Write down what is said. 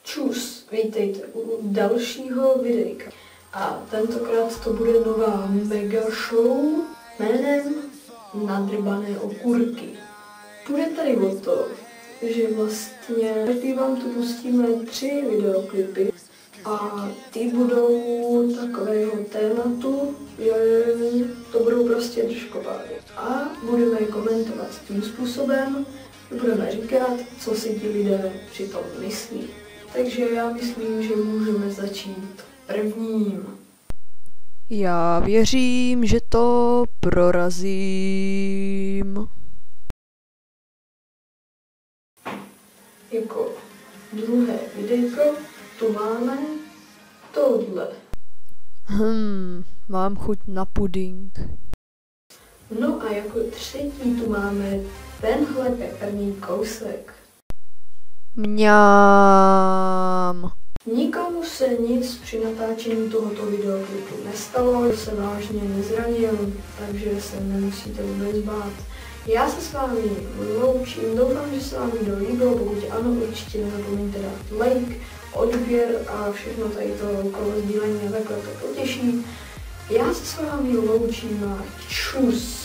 Čus, vítejte u dalšího videjka. A tentokrát to bude nová mega show jménem Nadrbané okurky. Půjde tady o to, že vlastně každý vám tu pustíme 3 videoklipy a ty budou takového tématu, že to budou prostě držkopády. A budeme je komentovat tím způsobem, že budeme říkat, co si ti lidé přitom myslí. Takže já myslím, že můžeme začít prvním. Já věřím, že to prorazím. Jako druhé videjko tu máme tohle. Mám chuť na puding. No a jako třetí tu máme tenhle peprný kousek. Mňám. Nikomu se nic při natáčení tohoto videoklipu nestalo, že se vážně nezranil, takže se nemusíte vůbec bát. Já se s vámi loučím, doufám, že se vám video líbilo, pokud ano, určitě nezapomeňte dát like, odběr a všechno tady to okolo sdílení a takhle to potěší. Já se s vámi loučím a čus.